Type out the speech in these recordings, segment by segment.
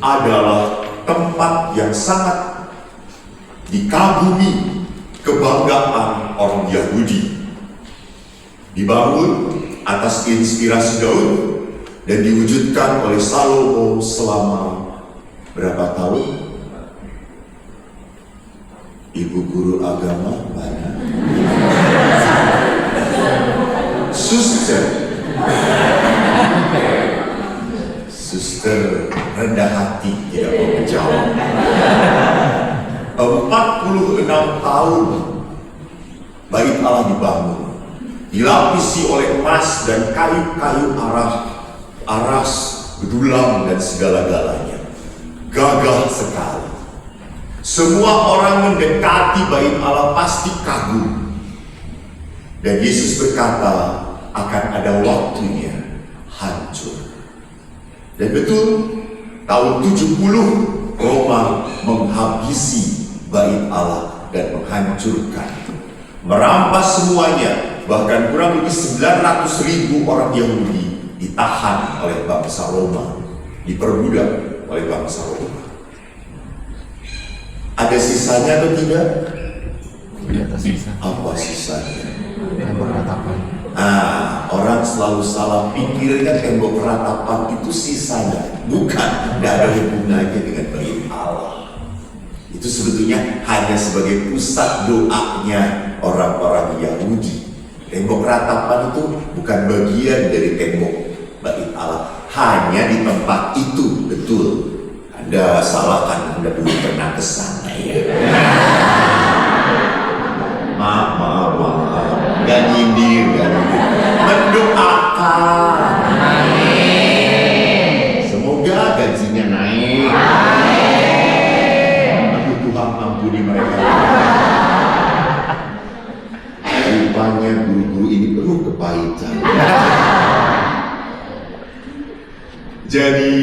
adalah tempat yang sangat dikagumi kebanggaan orang Yahudi. Dibangun atas inspirasi Daud dan diwujudkan oleh Salomo selama berapa tahun? Ibu guru agama mana? Suster rendah hati tidak mau menjawab. 46 tahun Bait Allah dibangun, dilapisi oleh emas dan kayu-kayu aras, bedulang dan segala-galanya. Gagah sekali. Semua orang mendekati Bait Allah pasti kagum. Dan Yesus berkata akan ada waktunya hancur. Dan betul, tahun 70 Roma menghabisi Bait Allah dan menghancurkan, merampas semuanya. Bahkan kurang lebih 900.000 orang Yahudi ditahan oleh bangsa Roma, diperbudak oleh bangsa Roma. Ada sisanya atau tidak? Tidak ada sisa. Apa sisanya? Tembok ratapan. Orang selalu salah pikirnya tembok ratapan itu sisanya. Bukan, tidak ada hubungannya dengan Bait Allah. Itu sebetulnya hanya sebagai pusat doanya orang-orang Yahudi. Tembok ratapan itu bukan bagian dari tembok Bait Allah, hanya di tempat itu. Betul, Anda salah kan, Anda belum pernah ke sana ya. Maaf, gak nyindir, mendoakan. Semoga gajinya naik. Aduh, Tuhan ampuni mereka. Rupanya guru-guru ini penuh kepahitan. Jadi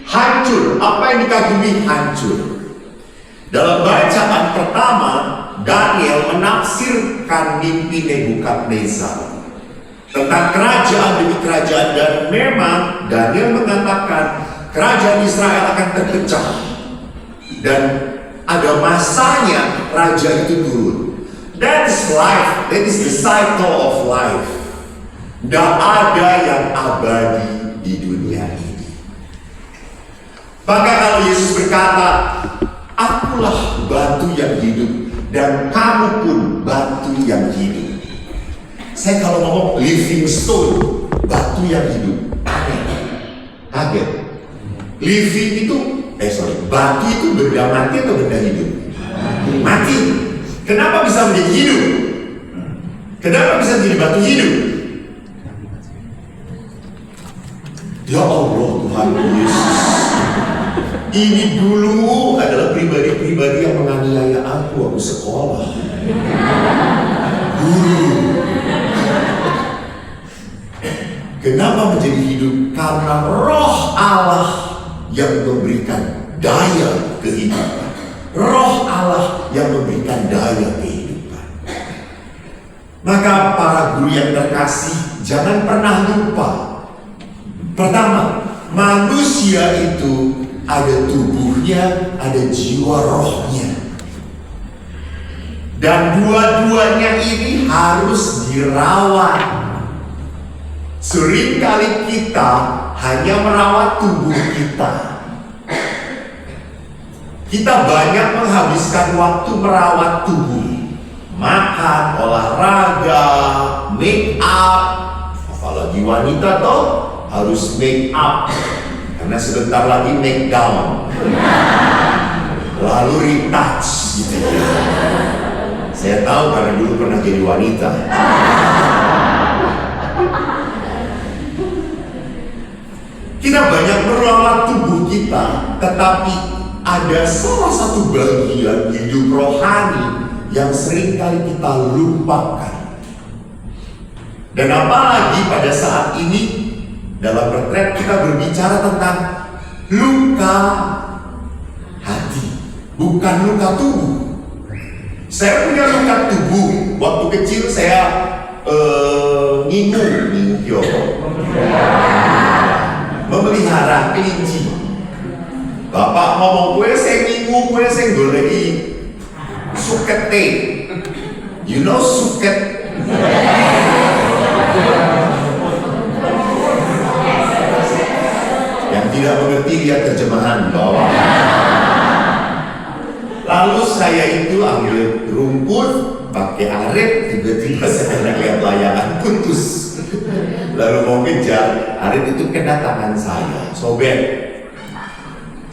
hancur. Apa yang dikagumi hancur. Dalam bacaan pertama, Daniel menafsirkan mimpi Nebukadnezar tentang kerajaan demi kerajaan, dan memang Daniel mengatakan kerajaan Israel akan terpecah dan ada masanya raja itu turun. That's life. That is the cycle of life. Tidak ada yang abadi di dunia ini. Maka kalau Yesus berkata, "Akulah batu yang hidup dan kamu pun batu yang hidup." Saya kalau ngomong living stone, batu yang hidup, kaget. Living itu, batu itu benda mati atau benda hidup? Mati. Kenapa bisa menjadi hidup? Kenapa bisa menjadi batu hidup? Ya Allah, Tuhan Yesus. Ini dulu adalah pribadi-pribadi yang menganiaya aku sekolah. Guru. Kenapa menjadi hidup? Karena Roh Allah yang memberikan daya kehidupan. Roh Allah yang memberikan daya kehidupan. Maka para guru yang terkasih, jangan pernah lupa. Pertama, manusia itu ada tubuhnya, ada jiwa rohnya. Dan dua-duanya ini harus dirawat. Seringkali kita hanya merawat tubuh kita. Kita banyak menghabiskan waktu merawat tubuh. Makan, olahraga, make up. Apalagi wanita toh harus make up. Karena sebentar lagi make down. Lalu retouch gitu ya. Saya tahu karena dulu pernah jadi wanita. Kita banyak merawat tubuh kita, tetapi ada salah satu bagian hidup rohani yang seringkali kita lupakan. Dan apalagi pada saat ini dalam retret kita berbicara tentang luka hati, bukan luka tubuh. Saya punya luka tubuh. Waktu kecil saya ngingu memelihara kelinci. Bapak ngomong kue sing minggu, kue sing goleki sukete. You know suket? Yang tidak mengerti lihat terjemahan bawah. Lalu saya itu ambil rumput, pakai arit, tiba-tiba saya lihat layangan putus. Lalu mau kejar, arit itu kena tangan saya, sobek.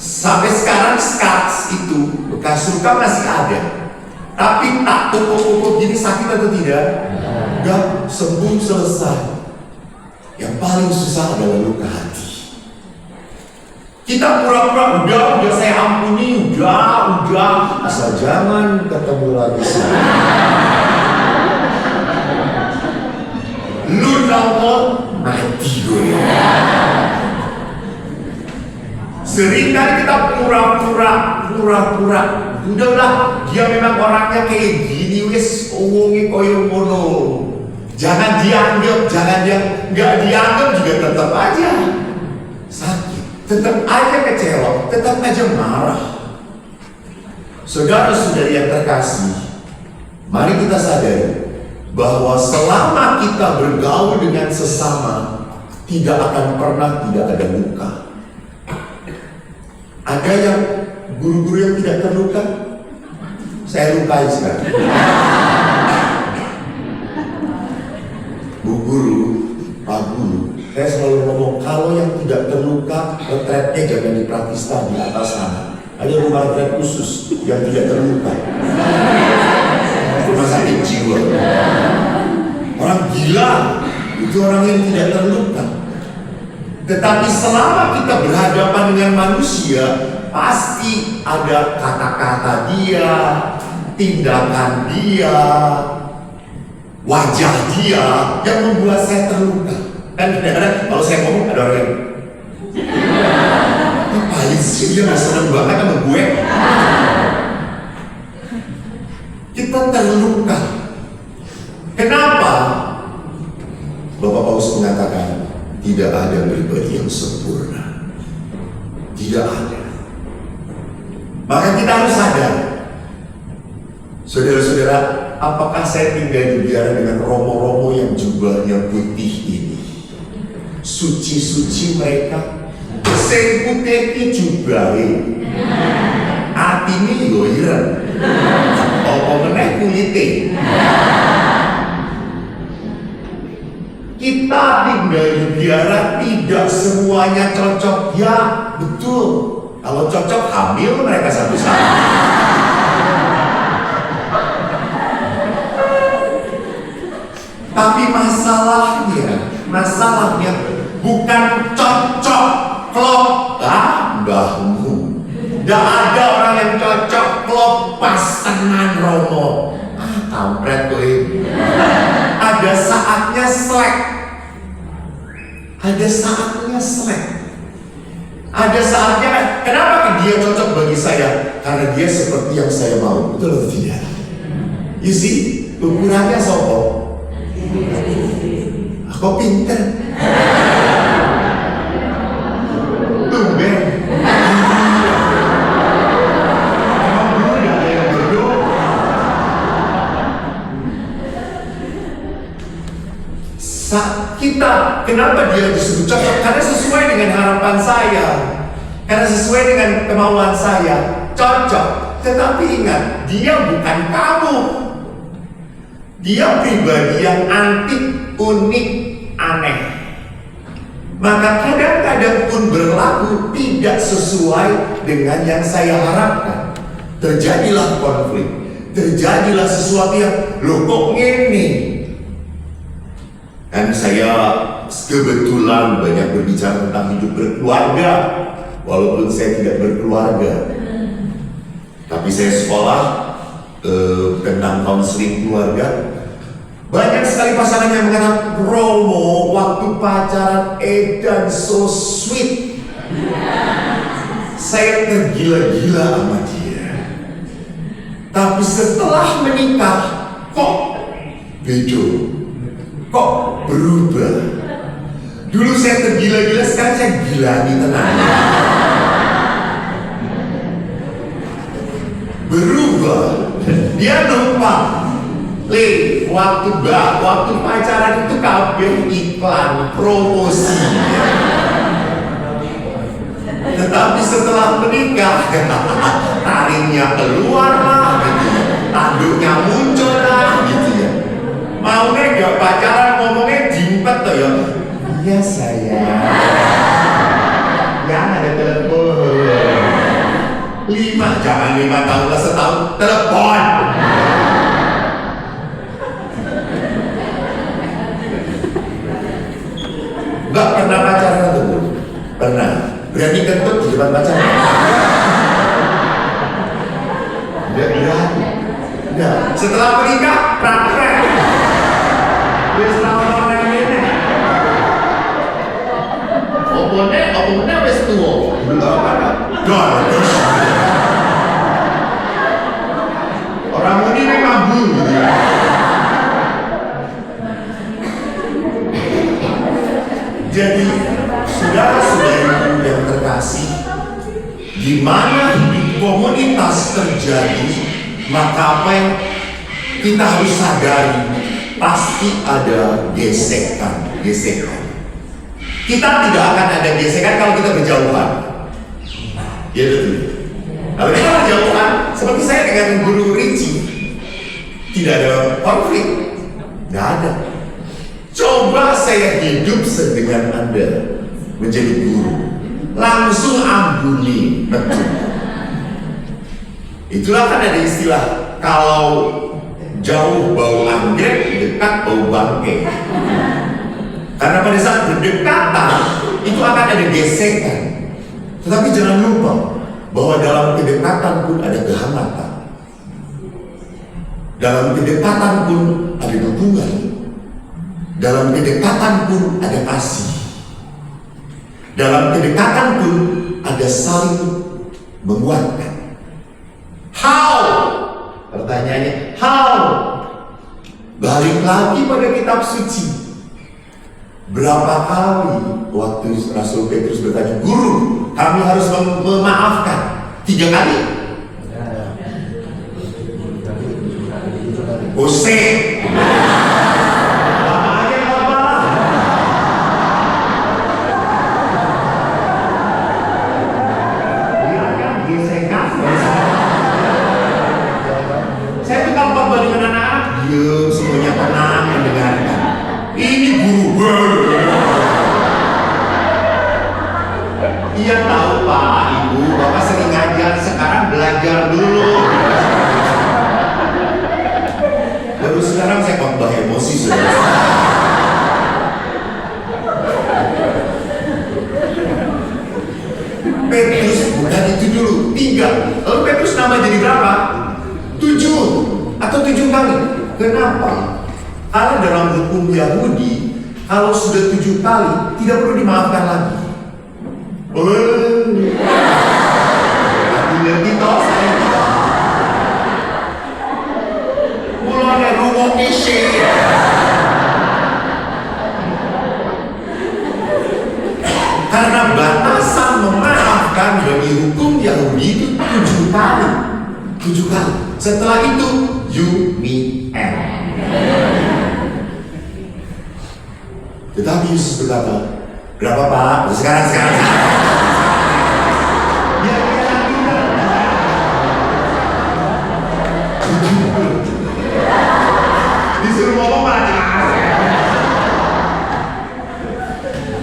Sampai sekarang scars itu, bekas luka masih ada. Tapi tak pukul-pukul gini sakit atau tidak? Enggak, sembuh selesai. Yang paling susah adalah luka hati. Kita pura-pura udah saya ampuni, udah, asal jangan ketemu lagi sama. Lu nongol mati gue. Seringkali kita pura-pura. Udahlah, dia memang orangnya kayak gini wes, omongi koyo ngono. Jangan dianggap, nggak dianggap juga tetap aja sakit. Tetap aja kecewa, tetap aja marah. Saudara-saudari yang terkasih, mari kita sadari bahwa selama kita bergaul dengan sesama, tidak akan pernah tidak ada luka. Ada yang guru-guru yang tidak terluka? Saya lukai sekarang. Bu guru, Pak guru, saya selalu ngomong, kalau yang tidak terluka, retretnya jangan di Pratista di atas sana. Ada rumah retret khusus yang tidak terluka. Rumah sakit jiwa. Orang gila, itu orang yang tidak terluka. Tetapi selama kita berhadapan dengan manusia, pasti ada kata-kata dia, tindakan dia, wajah dia yang membuat saya terluka. Kan kadang-kadang kalau saya ngomong ada orang yang ngapain sih dia gak seneng banget sama gue. Kita terluka. Kenapa? Bapak Paulus mengatakan tidak ada pribadi yang sempurna. Tidak ada. Maka kita harus sadar, saudara-saudara, apakah saya tinggal di biara dengan romo-romo yang jubahnya putih ini? Suci-suci mereka, sing putih iki jubahe. Atine yo ireng. Apa meneh kulite. Kita tinggal di biara tidak semuanya cocok. Ya, betul. Kalau cocok hamil mereka satu-satu. Tapi masalahnya bukan cocok klop mbahmu. Gak ada orang yang cocok klop pas tenan romo. Kampret tuh. Ada saatnya slack. Ada saatnya, kenapa dia cocok bagi saya? Karena dia seperti yang saya mau. Betul atau tidak? You see, ukurannya sopo. Aku pinter. Tumben. Emang dulu gak ada yang berdoa. Kita, kenapa dia disebut cocok? Karena sesuai dengan harapan saya, karena sesuai dengan kemauan saya, cocok. Tetapi ingat, dia bukan kamu. Dia pribadi yang antik, unik, aneh. Maka kadang-kadang pun berlaku tidak sesuai dengan yang saya harapkan. Terjadilah konflik, terjadilah sesuatu yang loh kok ngene. Dan saya kebetulan banyak berbicara tentang hidup berkeluarga, walaupun saya tidak berkeluarga. Tapi saya sekolah tentang konseling keluarga. Banyak sekali pasangan yang mengatakan, Romo, waktu pacaran edan so sweet. Saya tergila-gila sama dia. Tapi setelah menikah, kok beda. Kok berubah? Dulu saya tergila-gila, sekarang saya gilani tenang. berubah. Dia lupa. Waktu pacaran itu kabeh iklan, promosi. Tetapi setelah menikah, taringnya keluar lah, gitu ya. Tanduknya muncul lah, gitu ya. Maunya gak pacaran, ngomongnya jimpet tuh ya. Iya sayang. Jangan ada telepon. 5 tahun lah, setahun telepon. Gak pernah pacaran tuh? Pernah. Berani kentut di depan pacaran? Gak berani. Gak. Setelah menikah, praktek. Wis orang ini. Opone wis tua. Belum ada. Gados. Orang ini mabuk gitu ya. Jadi, saudara-saudara yang terkasih, di mana komunitas terjadi, maka apa yang kita harus sadari, pasti ada gesekan. Kita tidak akan ada gesekan kalau kita berjauhan. Ya betul. Kalau kita berjauhan, seperti saya dengan guru Rinci, tidak ada konflik, tidak ada. Coba saya hidup dengan Anda menjadi guru, langsung ampuni, betul. Itulah kan ada istilah, kalau jauh bau anggrek, dekat bau bangke. Karena pada saat berdekatan itu akan ada gesekan. Tetapi jangan lupa bahwa dalam kedekatan pun ada kehangatan. Dalam kedekatan pun ada dukungan. Dalam kedekatan pun ada kasih. Dalam kedekatan pun ada saling menguatkan. How? Pertanyaannya, how? Balik lagi pada kitab suci. Berapa kali waktu Rasul Petrus bertanya, Guru, kami harus memaafkan? 3 kali? Ose. Saya tuh kalau khotbah dengan anak-anak, diam, semuanya tenang mendengarkan. Ini guru. Iya tahu Pak, Ibu, Bapak sering ngajar, sekarang belajar dulu. Baru sekarang saya khotbah emosi sudah. Petrus bukan itu dulu, 3. Lalu Petrus nama jadi berapa? 7 atau 7 kali. Kenapa? Karena dalam hukum Yahudi, kalau sudah 7 kali, tidak perlu dimaafkan lagi. Ngerti toh, saya tidak. Mulanya rumah isi. Karena batasan memaafkan bagi hukum Yahudi itu 7 kali. 7 kali. Setelah itu, you, me, and. Tetapi Yesus berkata, berapa Pak? Sekarang. Disuruh ngomong malah jelas.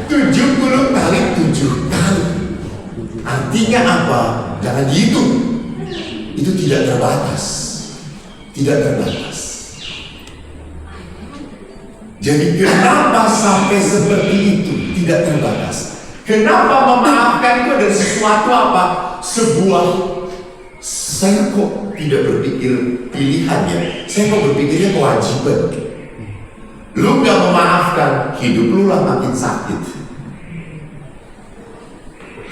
70 kali 7 kali. Artinya apa? Jangan dihitung. Itu tidak terbatas. Jadi kenapa sampai seperti itu? Tidak terbatas. Kenapa memaafkan itu adalah sesuatu apa? Sebuah, saya kok tidak berpikir pilihannya, saya kok berpikirnya kewajiban. Lu gak memaafkan, hidup lu lah makin sakit.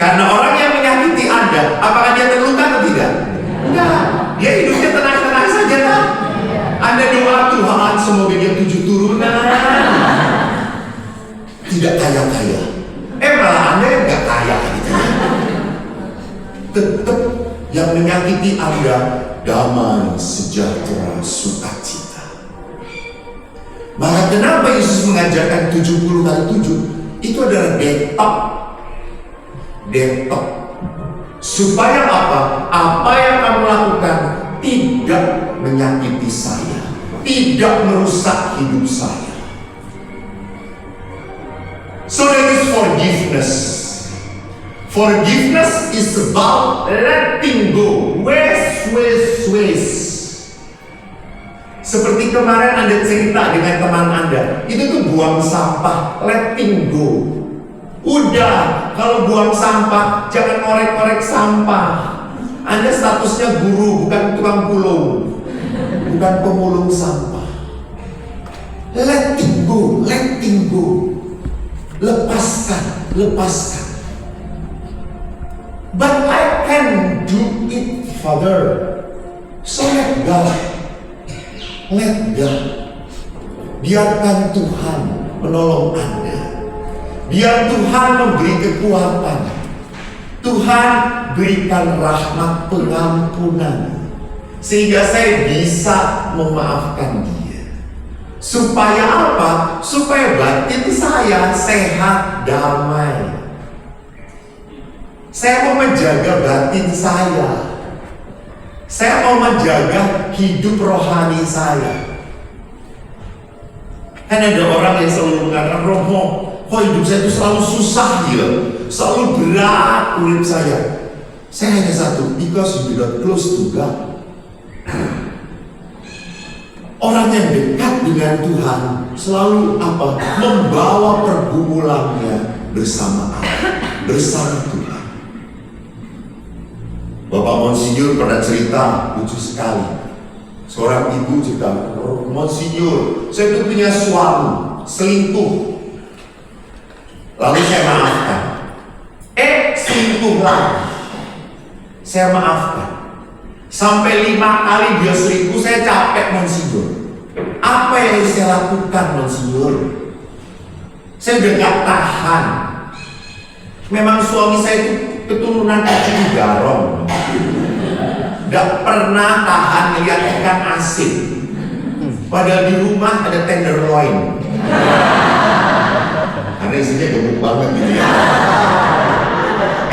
Karena orang yang menyakiti Anda, apakah dia terluka atau tidak? Enggak, dia hidupnya tenang-tenang saja kan? Anda doa Tuhan semoga dia 7 turunan, tidak kaya-kaya. Malah Anda yang gak kaya gitu ya. Tetap yang menyakiti Anda damai, sejahtera, sukacita. Maka kenapa Yesus mengajarkan 70 kali 7? Itu adalah detox. Supaya apa? Apa yang kamu lakukan tidak menyakiti saya, tidak merusak hidup saya. So that is forgiveness. Forgiveness is about letting go. Wes. Seperti kemarin Anda cerita dengan teman Anda, itu tuh buang sampah, letting go. Udah, kalau buang sampah jangan ngorek-ngorek sampah. Anda statusnya guru, bukan tukang pulung, bukan pemulung sampah. Letting go. Lepaskan. But I can do it, Father. So let God. Biarkan Tuhan menolong Anda. Biar Tuhan memberi kekuatan. Tuhan berikan rahmat pengampunan, sehingga saya bisa memaafkan dia. Supaya apa? Supaya batin saya sehat, damai. Saya mau menjaga batin saya. Saya mau menjaga hidup rohani saya. Kan ada orang yang selalu mengatakan, Romo, kok hidup saya itu selalu susah ya, selalu berat urip saya. Saya hanya satu, because you do not close to God. Orang yang dekat dengan Tuhan selalu apa? Membawa pergumulannya bersama Allah, bersama Tuhan. Bapak Monsinyur pernah cerita lucu sekali. Seorang ibu cerita, Monsinyur, saya itu punya suami selingkuh. Lalu saya maafkan. Selingkuh lagi. Saya maafkan. Sampai 5 kali dia selingkuh, saya capek, Monsinyur. Apa yang harus saya lakukan, Monsinyur? Saya udah gak tahan. Memang suami saya itu keturunan kacang garong. Gak pernah tahan melihat ikan asin. Padahal di rumah ada tenderloin. Karena isinya gemuk banget gitu ya.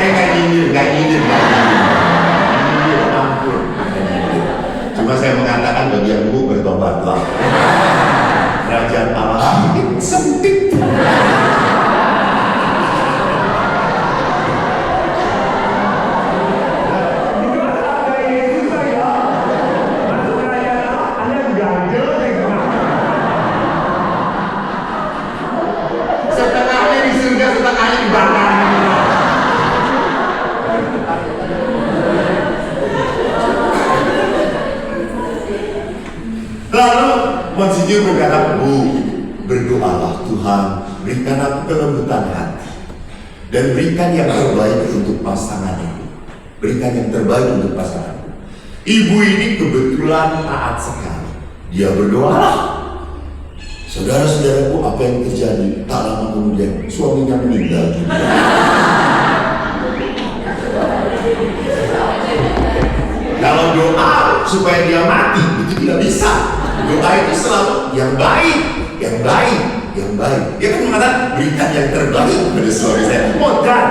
Gak nyindir. Ampun. Cuma saya mengatakan bagianmu bertobatlah. Kerajaan Allah sempit. Lalu Monsinyur berkata, Bu, berdoalah Tuhan, berikan aku kelembutan hati dan berikan yang terbaik untuk pasangan itu. Berikan yang terbaik untuk pasangan. Ibu ini kebetulan taat sekali. Dia berdoalah. Saudara-saudaraku, apa yang terjadi? Tak lama kemudian suaminya meninggal. Kalau doa supaya dia mati, itu tidak bisa. Doa itu selalu yang baik. Dia kan mengatakan, berikan yang terbaik pada suami saya. Modal.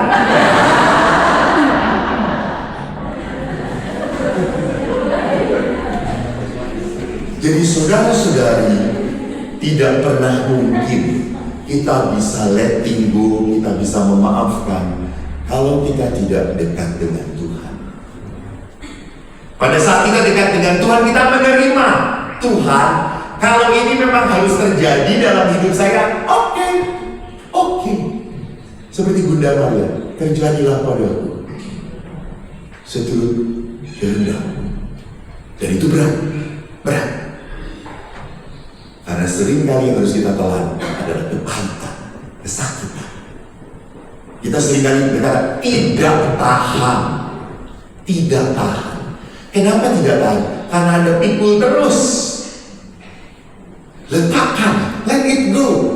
Jadi saudara-saudari, tidak pernah mungkin kita bisa letting go, kita bisa memaafkan kalau kita tidak dekat dengan Tuhan. Pada saat kita dekat dengan Tuhan, kita menerima Tuhan. Kalau ini memang harus terjadi dalam hidup saya, oke. Seperti Bunda Maria, terjadilah padaku seturut kehendakmu. Dan itu berat. Karena sering kali yang harus kita telan adalah kepahitan, kesakitan. Kita sering kali berkata, tidak tahan. Kenapa tidak tahan? Karena ada pikul terus. Letakkan, let it go.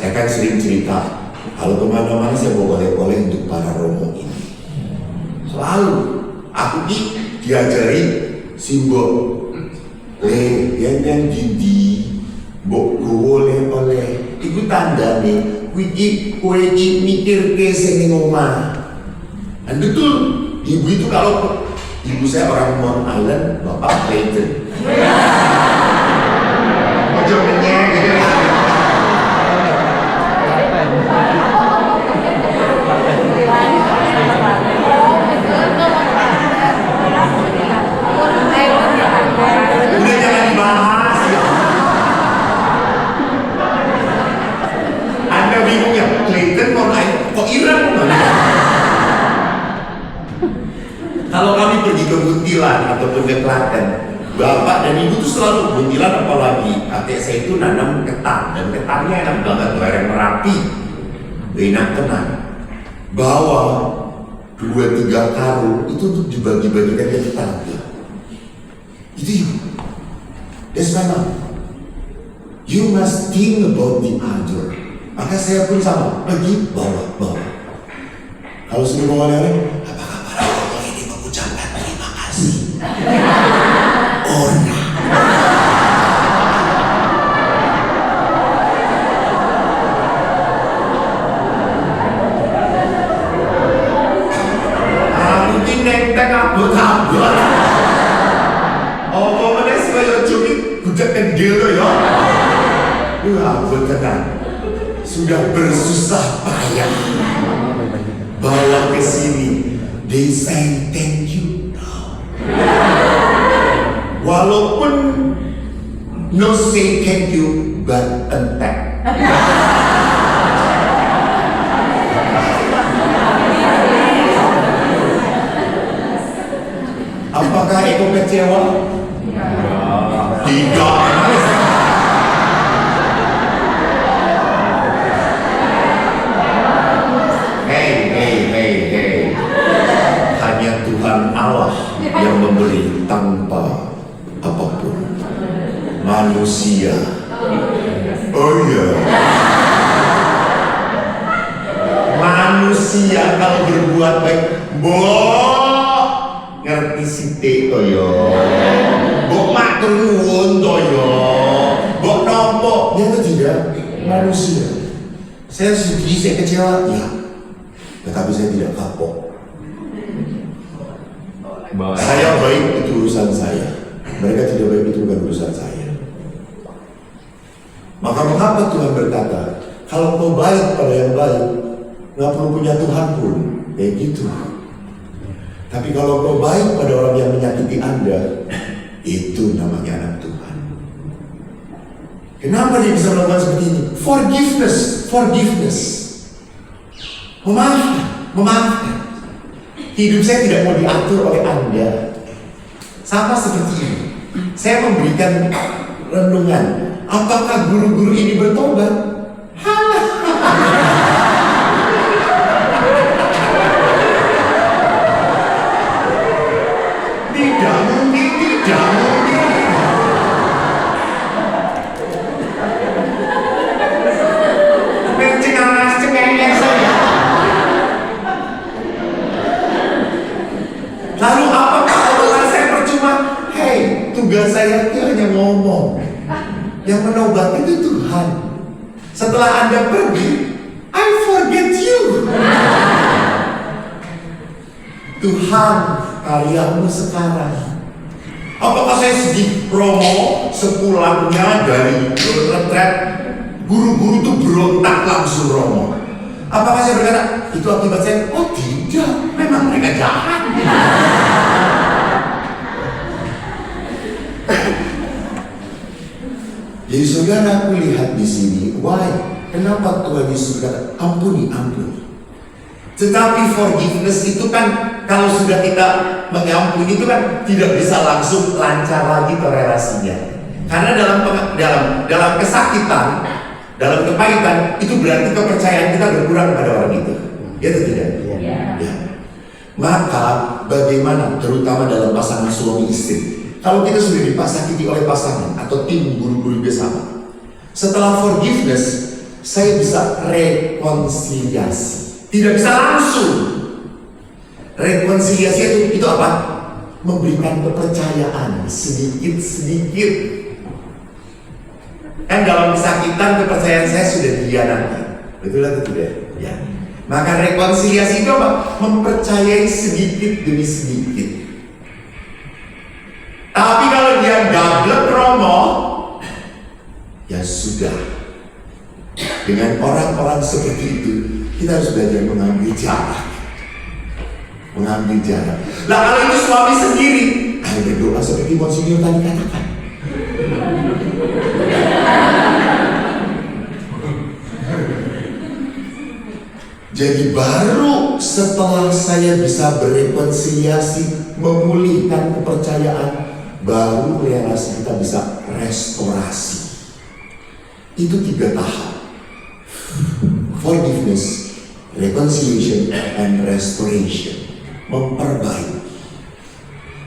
Saya kan sering cerita, kalau kemana-mana saya bawa oleh-oleh untuk para romo ini. Selalu, aku dari simbol yang jadi mbok oleh iku tandane kowe iki mikir ke sing ning omah. Dan betul, ibu itu kalau ibu saya orang Long Island, bapak Clayton. Ojo menyek gitu. Udah jangan dibahas ya. Anda bingung ya, Clayton Long Island, kok Iran? Kalau kami pergi ke Buntilan ataupun ke Klaten, bapak dan ibu tuh selalu Buntilan, apalagi kakek saya itu nanam ketan, dan ketannya enak banget, lereng Merapi, enak tenang. Bawa 2-3 karung itu untuk dibagi-bagikan ke tetangga. Itu ibu. That's my mom. You must think about the other. Maka saya pun sama, pergi bawa. Kalau sudah bawa lereng, apa kabar Allah ini mengucapkan terima kasih. Orang. Mungkin nenteng abot-abot. Oh, mana sih kalau cumi budak kendil ya? Abot tenang. Sudah bersusah payah bawa ke sini, they say thank you. Walaupun no say thank you, but entek. Apakah Eko kecewa? Tidak. Hey. Hanya Tuhan Allah yang memberi tanpa apapun. Manusia. Oh iya. Manusia kalau berbuat baik, ngerti sithik to yo. Mbok matur nuwun to yo. Mbok nampa, ya atau tidak? Manusia. Saya sedih, saya kecewa, ya. Tetapi saya tidak kapok. Saya baik itu urusan saya. Mereka tidak baik itu bukan urusan saya. Maka mengapa Tuhan berkata, kalau kau baik pada yang baik, nggak perlu punya Tuhan pun, kayak gitu. Tapi kalau kau baik pada orang yang menyakiti Anda, itu namanya anak Tuhan. Kenapa dia bisa melakukan seperti ini? Forgiveness. Memaafkan. Hidup saya tidak mau diatur oleh Anda. Sama seperti ini. Saya memberikan renungan. Apakah guru-guru ini bertobat? Tidak mungkin. Lalu apakah omongan saya percuma? Hey, tugas saya itu hanya ngomong. Yang menobat itu Tuhan. Setelah Anda pergi, I forget you. Tuhan, karyamu sekarang. Apakah saya sedih promo sepulangnya dari retret, guru-guru itu berontak langsung romo? Apakah saya berkata, itu akibat saya? Oh tidak, memang mereka jahat. Jadi saudara, aku lihat di sini, why? Kenapa Tuhan Yesus berkata, ampuni. Tetapi forgiveness itu kan, kalau sudah kita mengampuni itu kan tidak bisa langsung lancar lagi relasinya. Karena dalam kesakitan, dalam kepahitan, itu berarti kepercayaan kita berkurang pada orang itu. Ya atau tidak? Ya. Maka bagaimana, terutama dalam pasangan suami istri, kalau kita sudah dipasakiti oleh pasangan atau tim guru-guru bersama, setelah forgiveness, saya bisa rekonsiliasi. Tidak bisa langsung. Rekonsiliasi itu apa? memberikan kepercayaan sedikit-sedikit. Kan dalam kesakitan kepercayaan saya sudah dihianati. Betul atau tidak? Ya. Maka rekonsiliasi itu apa? Mempercayai sedikit demi sedikit. Tapi kalau dia gablek romo, ya sudah. Dengan orang-orang seperti itu, kita harus belajar mengambil jarak. Mengambil jarak. Lah kalau itu suami sendiri, ayo berdoa seperti Monsinyur tadi katakan. Jadi baru setelah saya bisa berekonsiliasi, memulihkan kepercayaan, baru relasi kita bisa restorasi. Itu 3 tahap. Forgiveness, reconciliation, and restoration. Memperbaiki.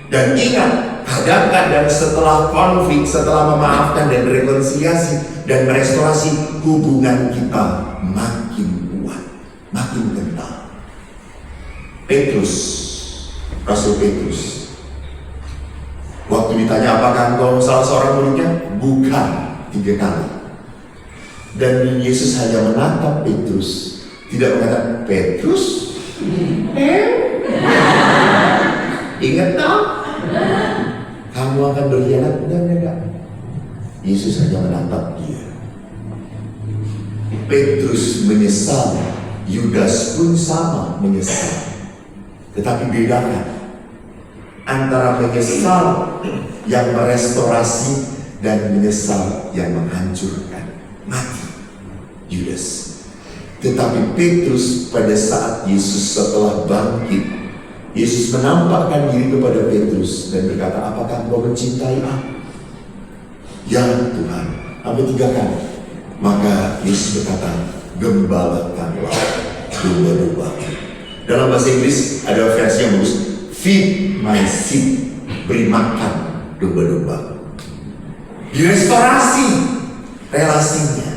Dan ingat, kadang-kadang setelah konflik, setelah memaafkan dan rekonsiliasi dan merestorasi, hubungan kita makin kuat, makin kental. Petrus, Rasul Petrus, waktu ditanya apakah engkau salah seorang muridnya? Bukan, 3 kali. Dan Yesus hanya menatap Petrus, tidak mengatakan, Petrus, ingat tak? Kamu akan berkhianat? Enggak. Yesus hanya menatap dia. Petrus menyesal, Yudas pun sama menyesal. Tetapi bedakan antara menyesal yang merestorasi dan menyesal yang menghancurkan. Mati Yudas. Tetapi Petrus pada saat Yesus setelah bangkit, Yesus menampakkan diri kepada Petrus dan berkata, apakah engkau mencintai aku? Ya Tuhan. Sampai 3 kali. Maka Yesus berkata, gembalakanlah domba-domba. Dalam bahasa Inggris ada versi yang bagus, feed my sheep, beri makan domba-domba. Direstorasi relasinya.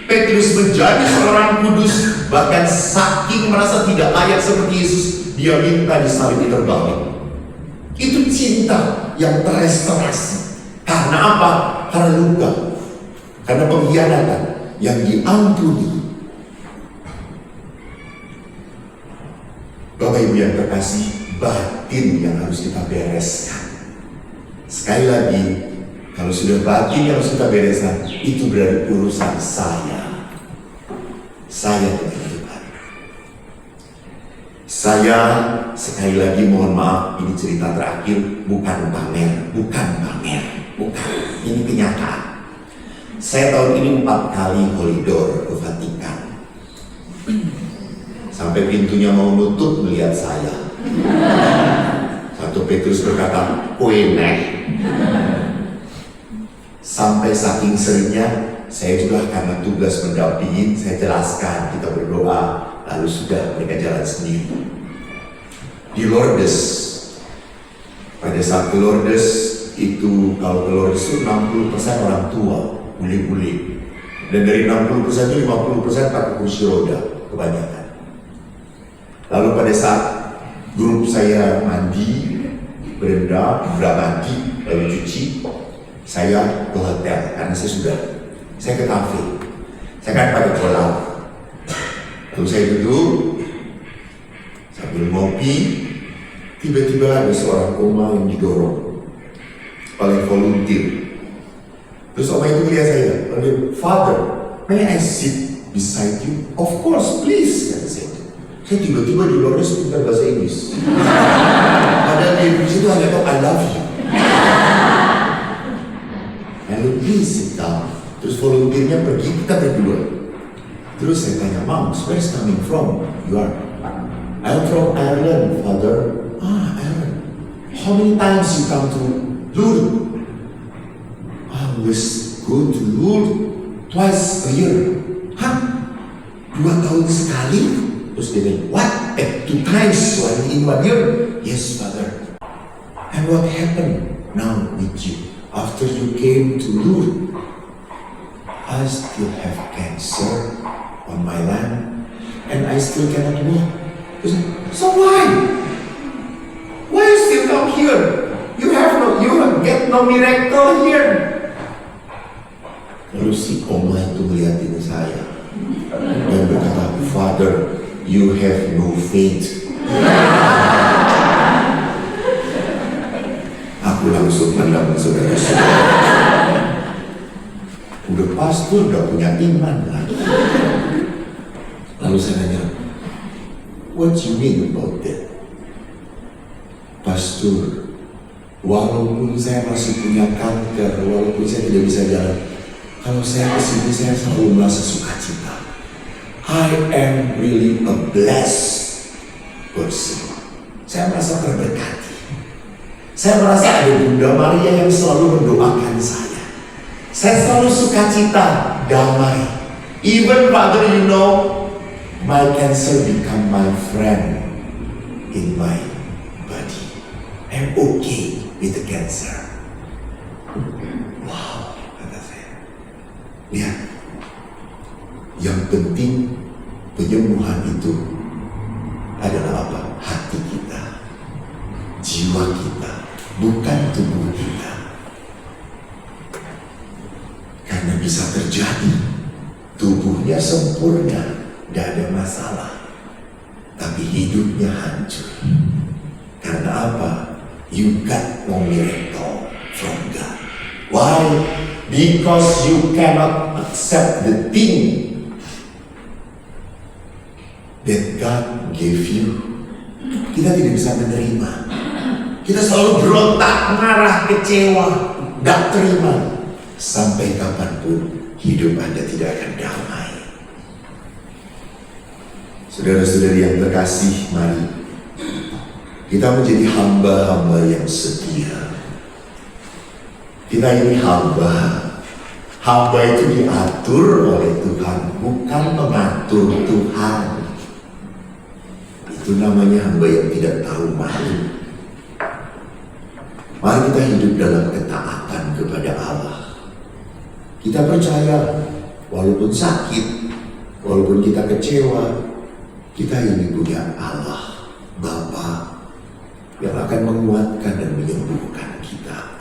Petrus menjadi seorang kudus, bahkan saking merasa tidak layak seperti Yesus, dia minta disalib diterbangin. Itu cinta yang terestorasi. Karena apa? Karena luka, karena pengkhianatan yang diampuni. Bapak Ibu yang terkasih, batin yang harus kita bereskan. Sekali lagi, kalau sudah batin yang harus kita bereskan, itu berarti urusan saya. Saya dengan Tuhan. Saya sekali lagi mohon maaf, ini cerita terakhir, bukan pamer. Ini kenyataan. Saya tahun ini 4 kali horidor ke Vatikan. Sampai pintunya mau nutup melihat saya. 1 Petrus berkata, koeneh. Sampai saking seringnya, saya juga karena tugas mendampingi, saya jelaskan, kita berdoa, lalu sudah mereka jalan sendiri. Di Lourdes, pada saat ke Lourdes itu, kalau ke Lourdes itu 60% orang tua, bule-bule. Dan dari 60% itu 50% pakai kursi roda, kebanyakan. Lalu pada saat grup saya mandi, berendam, mandi, lalu cuci, saya ke hotel karena saya ke kafe. Saya kan pakai kolam. Lalu saya duduk sambil ngopi, tiba-tiba ada seorang oma yang didorong oleh volunteer. Terus oma itu melihat saya, lalu, Father, may I sit beside you? Of course, please, kata saya. Saya tiba-tiba di Lourdes pintar bahasa Inggris. Padahal di Inggris itu hanya tahu I love you. Lalu please sit down. Terus volunteernya pergi, kita berdua. Terus saya tanya, Mom, where is coming from? You are? I'm from Ireland, Father. Ah, Ireland. How many times you come to Lourdes? I always go to Lourdes twice a year. Hah? 2 tahun sekali? Terus dia bilang, what? 2 times in 1 year? Yes, Father. And what happened now with you? After you came to Lourdes, I still have cancer on my land, and I still cannot walk. So why? Why you still come here. You get no miracle here. Lalu si oma itu melihatin saya dan berkata, Father, you have no faith. Aku langsung pandang saudara-saudara. Udah pastor, udah punya iman lagi. Lalu saya nanya, what you mean about that? Pastor, walaupun saya masih punya kanker, walaupun saya tidak bisa jalan, kalau saya kesini saya selalu merasa sukacita. I am really a blessed person. Saya merasa terberkati. Saya merasa ada Bunda Maria yang selalu mendoakan saya. Saya selalu sukacita, damai. Even Father, you know, my cancer become my friend in my body. I'm okay with the cancer. Wow, kata saya. Lihat, yang penting penyembuhan itu adalah apa? Hati kita, jiwa kita, bukan tubuh kita. Karena bisa terjadi tubuhnya sempurna, tidak ada masalah, tapi hidupnya hancur. Karena apa? You got no miracle from God. Why? Because you cannot accept the thing that God gave you. Kita tidak bisa menerima. Kita selalu berontak, marah, kecewa, gak terima. Sampai kapanpun hidup Anda tidak akan damai. Saudara-saudari yang terkasih, mari kita menjadi hamba-hamba yang setia. Kita ini hamba. Hamba itu diatur oleh Tuhan, bukan mengatur Tuhan. Itu namanya hamba yang tidak tahu malu. Mari kita hidup dalam ketaatan kepada Allah. Kita percaya, walaupun sakit, walaupun kita kecewa, kita ini punya Allah, Bapa, yang akan menguatkan dan menyembuhkan kita.